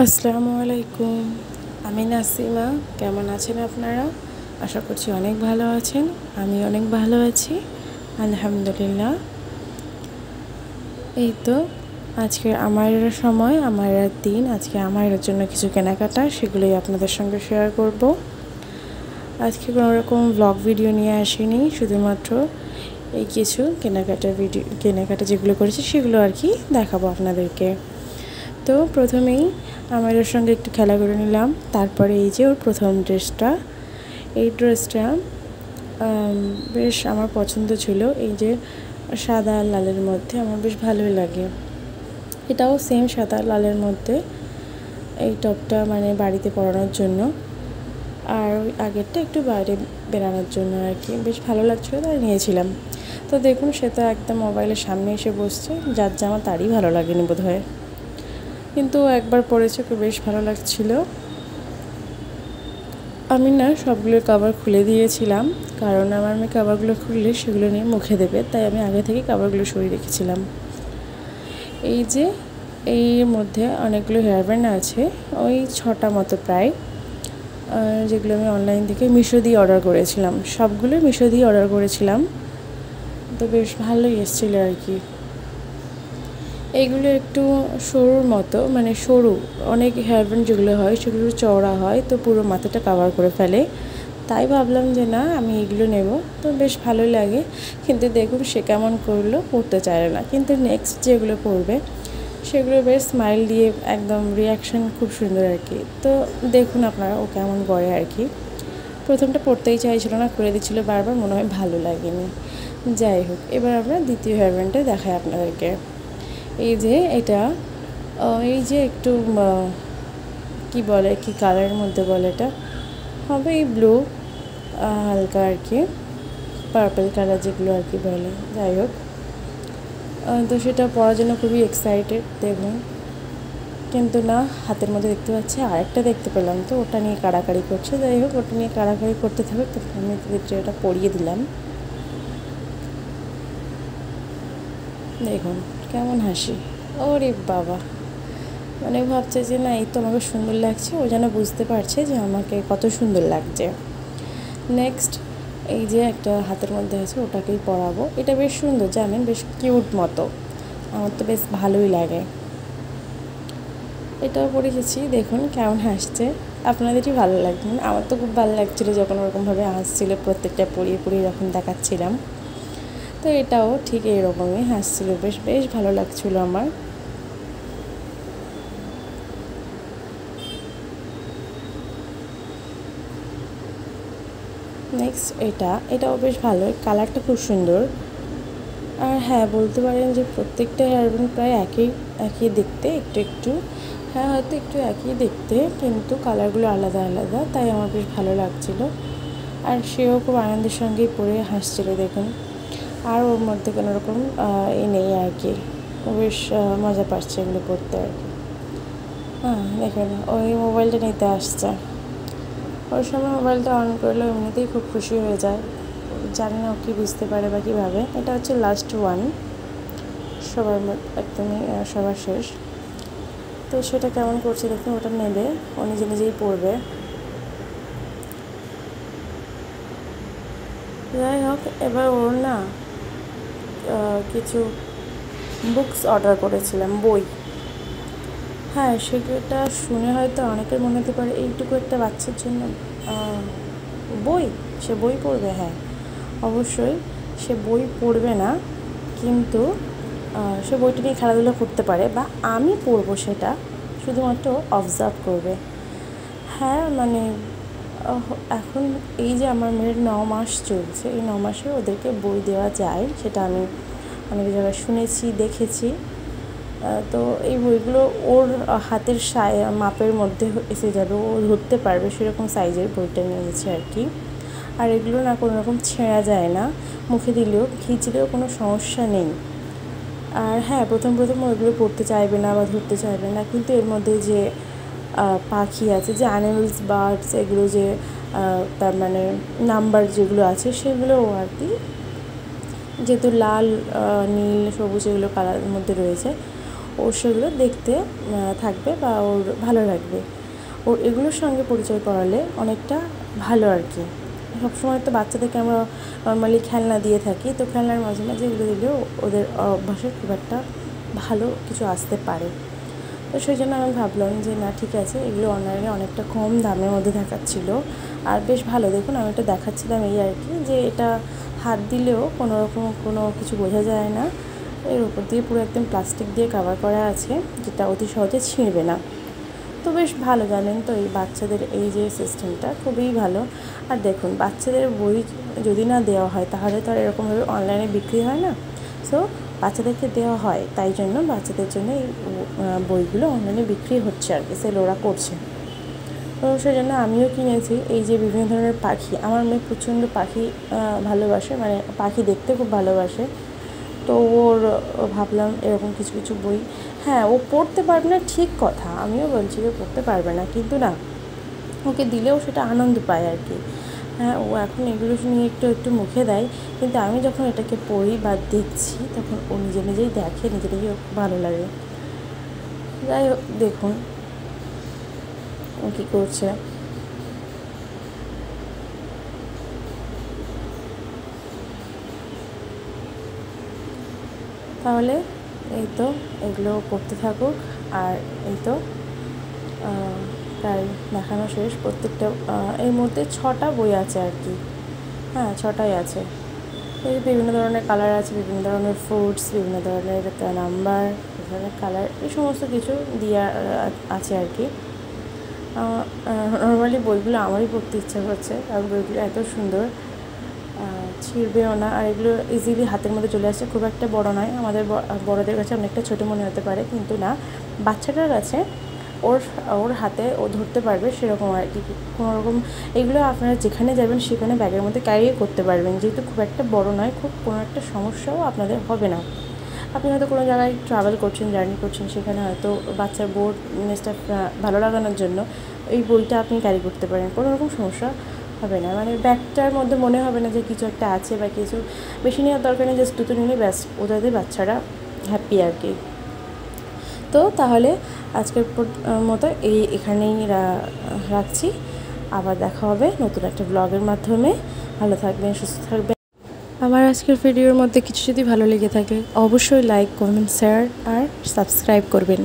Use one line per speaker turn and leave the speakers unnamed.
আসসালামু আলাইকুম। আমি নাসিমা। কেমন আছেন আপনারা? আশা করছি অনেক ভালো আছেন। আমি অনেক ভালো আছি, আলহামদুলিল্লাহ। এই তো আজকে আমার সময়, আমার দিন। আজকে আমার জন্য কিছু কেনাকাটা, সেগুলোই আপনাদের সঙ্গে শেয়ার করব। আজকে কোনো রকম ব্লগ ভিডিও নিয়ে আসিনি, শুধুমাত্র এই কিছু কেনাকাটা যেগুলো করেছি সেগুলো আর কি দেখাবো আপনাদেরকে। তো প্রথমেই আমার ওর সঙ্গে একটু খেলা করে নিলাম। তারপরে এই যে ওর প্রথম ড্রেসটা, এই ড্রেসটা বেশ আমার পছন্দ ছিল। এই যে সাদা লালের মধ্যে আমার বেশ ভালোই লাগে। এটাও সেম সাদা লালের মধ্যে। এই টপটা মানে বাড়িতে পরানোর জন্য, আর ওই আগেরটা একটু বাইরে বেরানোর জন্য আর কি। বেশ ভালো লাগছিলো তাই নিয়েছিলাম। তো দেখুন, সে তো একদম মোবাইলের সামনে এসে বসছে। যার জামা তারই ভালো লাগেনি বোধ হয়, কিন্তু একবার পরেছে, ওকে বেশ ভালো লাগছিল। আমি না সবগুলোর কভার খুলে দিয়েছিলাম, কারণ আমার মেয়ে কভারগুলো খুললে সেগুলো নিয়ে মুখে দেবে, তাই আমি আগে থেকে কভারগুলো সরিয়ে রেখেছিলাম। এই যে এর মধ্যে অনেকগুলো হেয়ার ব্যান্ড আছে, ওই 6টা মতো প্রায়, যেগুলো আমি অনলাইন থেকে মিশো দিয়ে অর্ডার করেছিলাম। সবগুলো মিশো দিয়ে অর্ডার করেছিলাম, তো বেশ ভালোই এসেছিলো আর কি। এইগুলো একটু সরুর মতো, মানে সরু। অনেক হেয়ার ব্যান্ড যেগুলো হয় সেগুলো চওড়া হয়, তো পুরো মাথাটা কভার করে ফেলে। তাই ভাবলাম যে না, আমি এগুলো নেব। তো বেশ ভালোই লাগে, কিন্তু দেখুন সে কেমন করলো, পরতে চাইল না। কিন্তু নেক্সট যেগুলো পরবে সেগুলো বেশ স্মাইল দিয়ে একদম রিয়াকশান খুব সুন্দর আর কি। তো দেখুন আপনারা ও কেমন করে আর কি। প্রথমটা পরতেই চাইছিল না, করে দিচ্ছিলো বারবার, মনে হয় ভালো লাগেনি। যাই হোক, এবার আমরা দ্বিতীয় হেয়ার ব্যান্ডটা দেখাই আপনাদেরকে। এই যে এটা, এই যে একটু কি বলে, কি কালারের মধ্যে বলে, এটা হবে এই ব্লু হালকা আর কি, পার্পল কালার যেগুলো আর কি বলে। যাই হোক, তো সেটা পরার জন্য খুবই এক্সাইটেড দেখুন। কিন্তু না, হাতের মধ্যে দেখতে পাচ্ছি আরেকটা দেখতে পেলাম, তো ওটা নিয়ে কাড়াকাড়ি করছে। যাই হোক, ওটা নিয়ে কাড়াকাড়ি করতে থাকবে, তো আমি ওটা পরিয়ে দিলাম। দেখুন কেমন হাসি, ওরে বাবা! মানে ভাবছে যে না, এই তো আমাকে সুন্দর লাগছে। ও যেন বুঝতে পারছে যে আমাকে কত সুন্দর লাগছে। নেক্সট এই যে একটা হাতের মধ্যে আছে, ওটাকেই পরাবো। এটা বেশ সুন্দর, জানেন, বেশ কিউট মতো। আমার তো বেশ ভালোই লাগে। এটাও পরে এসেছি, দেখুন কেমন হাসছে। আপনাদেরই ভালো লাগবে, আমার তো খুব ভালো লাগছিলো যখন ওরকমভাবে হাসছিলো, প্রত্যেকটা পরিয়ে পরিয়ে যখন দেখাচ্ছিলাম। তো এটাও ঠিক এইরকমই হাসছিলো, বেশ বেশ ভালো লাগছিলো আমার। নেক্সট এটাও বেশ ভালো, কালারটা খুব সুন্দর। আর হ্যাঁ, বলতে পারেন যে প্রত্যেকটা হেয়ার ব্যান্ড প্রায় একই একই দেখতে, একটু একটু, হ্যাঁ হয়তো একটু একই দেখতে, কিন্তু কালারগুলো আলাদা আলাদা, তাই আমার বেশ ভালো লাগছিলো। আর সেও খুব আনন্দের সঙ্গেই পরে হাসছিলো দেখুন। আর ওর মধ্যে কোনো রকম নেই আর কি, ও বেশ মজা পাচ্ছে এগুলো করতে আর কি। হ্যাঁ দেখুন, ওই মোবাইলটা নিতে আসছে। ওই সময় মোবাইলটা অন করলে এমনিতেই খুব খুশি হয়ে যায়, জানি না ও কী বুঝতে পারে বা কীভাবে। এটা হচ্ছে লাস্ট ওয়ান, সবার একদমই সবার শেষ। তো সেটা কেমন করছে দেখুন, ওটা নেবে, ও নিজে নিজেই পড়বে। যাই হোক, এবার ওর না কিছু বুকস অর্ডার করেছিলাম, বই। হ্যাঁ, সেটা শুনে হয়তো অনেকের মনে হতে পারে এইটুকু একটা বাচ্চার জন্য বই, সে বই পড়বে। হ্যাঁ অবশ্যই, সে বই পড়বে না, কিন্তু সে বইটা নিয়ে খেলাধুলা করতে পারে, বা আমি পড়বো সেটা শুধুমাত্র অবজার্ভ করবে। হ্যাঁ মানে এখন এই যে আমার মেয়ের 9 মাস চলছে, এই 9 মাসে ওদেরকে বই দেওয়া যায়, সেটা আমি অনেক জায়গায় শুনেছি, দেখেছি। তো এই বইগুলো ওর হাতের মাপের মধ্যে এসে যাবে, ও ধরতে পারবে সেরকম সাইজের বইটা নিয়েছে আর কি। আর এগুলো না কোনো রকম ছেঁড়া যায় না, মুখে দিলেও খিঁচলেও কোনো সমস্যা নেই। আর হ্যাঁ, প্রথম ওইগুলো পড়তে চাইবে না বা ধরতে চাইবে না, কিন্তু এর মধ্যে যে পাখি আছে, যে অ্যানিমেলস, বার্ডস, এগুলো যে তার মানে নাম্বার যেগুলো আছে সেগুলো আর কি, যেহেতু লাল, নীল, সবুজ এগুলো কালারের মধ্যে রয়েছে, ওর সেগুলো দেখতে থাকবে বা ওর ভালো লাগবে। ওর এগুলোর সঙ্গে পরিচয় করালে অনেকটা ভালো আর কি। সবসময় তো বাচ্চাদেরকে আমরা নর্মালি খেলনা দিয়ে থাকি, তো খেলনার মাঝে মাঝে এগুলো দিলেও ওদের অভ্যাসে খুব একটা ভালো কিছু আসতে পারে। তো সেই জন্য আমি ভাবলাম যে না ঠিক আছে, এগুলো অনলাইনে অনেকটা কম দামের মধ্যে দেখাচ্ছিলো আর বেশ ভালো। দেখুন আমি এটা দেখাচ্ছিলাম এই আর কি, যে এটা হাত দিলেও কোনো রকম কোনো কিছু বোঝা যায় না। এর উপর দিয়ে পুরো একদম প্লাস্টিক দিয়ে কভার করা আছে, যেটা অতি সহজে ছিঁড়বে না। তো বেশ ভালো, জানেন তো এই বাচ্চাদের এই যে সিস্টেমটা খুবই ভালো। আর দেখুন বাচ্চাদের বই যদি না দেওয়া হয় তাহলে তো আর এরকমভাবে অনলাইনে বিক্রি হয় না। সো বাচ্চাদেরকে দেওয়া হয়, তাই জন্য বাচ্চাদের জন্য এই বইগুলো অনলাইনে বিক্রি হচ্ছে আর কি, সেল ওরা করছে। তো সেই জন্য আমিও কিনেছি। এই যে বিভিন্ন ধরনের পাখি, আমার মেয়ে প্রচণ্ড পাখি ভালোবাসে, মানে পাখি দেখতে খুব ভালোবাসে। তো ভাবলাম এরকম কিছু কিছু বই, হ্যাঁ ও পড়তে পারবে না ঠিক কথা, আমিও বলছি যে পড়তে পারবে না, কিন্তু না ওকে দিলেও সেটা আনন্দ পায় আর কি। হ্যাঁ ও এখন এগুলো নিয়ে একটু একটু মুখে দেয়, কিন্তু আমি যখন এটাকে পড়ি বা দেখছি তখন ও নিজে নিজেই দেখে, নিজেদেরই ভালো লাগে। যাই হোক দেখুন ও কী করছে। তাহলে এই তো এগুলো করতে থাকুক। আর এই তো প্রায় দেখানো শেষ। প্রত্যেকটা এর মধ্যে 6টা বই আছে আর কি, হ্যাঁ 6টাই আছে। এই বিভিন্ন ধরনের কালার আছে, বিভিন্ন ধরনের ফ্রুটস, বিভিন্ন ধরনের নাম্বার, বিভিন্ন ধরনের কালার, এই সমস্ত কিছু দেওয়া আছে আর কি। নর্মালি বইগুলো আমারই পড়তে ইচ্ছা করছে, কারণ বইগুলো এত সুন্দর, ছিঁড়বেও না। আর এগুলো ইজিলি হাতের মধ্যে চলে আসছে, খুব একটা বড় নয়। আমাদের বড়দের কাছে অনেকটা ছোটো মনে হতে পারে, কিন্তু না, বাচ্চাটার কাছে ওর হাতে ও ধরতে পারবে সেরকম আর কি। কোনো রকম এগুলো আপনারা যেখানে যাবেন সেখানে ব্যাগের মধ্যে ক্যারি করতে পারবেন, যেহেতু খুব একটা বড় নয়, খুব কোনো একটা সমস্যাও আপনাদের হবে না। আপনি হয়তো কোনো জায়গায় ট্রাভেল করছেন, জার্নি করছেন, সেখানে হয়তো বাচ্চার বোর্ডনেসটা ভালো লাগানোর জন্য এই বইটা আপনি ক্যারি করতে পারেন, কোনো রকম সমস্যা হবে না। মানে ব্যাগটার মধ্যে মনে হবে না যে কিছু একটা আছে বা কিছু বেশি নেওয়ার দরকার নেই, জাস্ট দুটো নিলে ব্যাস, ওদের বাচ্চারা হ্যাপি আর কি। তো তাহলে আজকের মতো এখানেই রাখছি। আবার দেখা হবে নতুন একটা ব্লগের মাধ্যমে। ভালো থাকবেন, সুস্থ থাকবেন। আমার আজকের ভিডিওর মধ্যে কিছু যদি ভালো লেগে থাকে অবশ্যই লাইক, কমেন্ট, শেয়ার আর সাবস্ক্রাইব করবেন।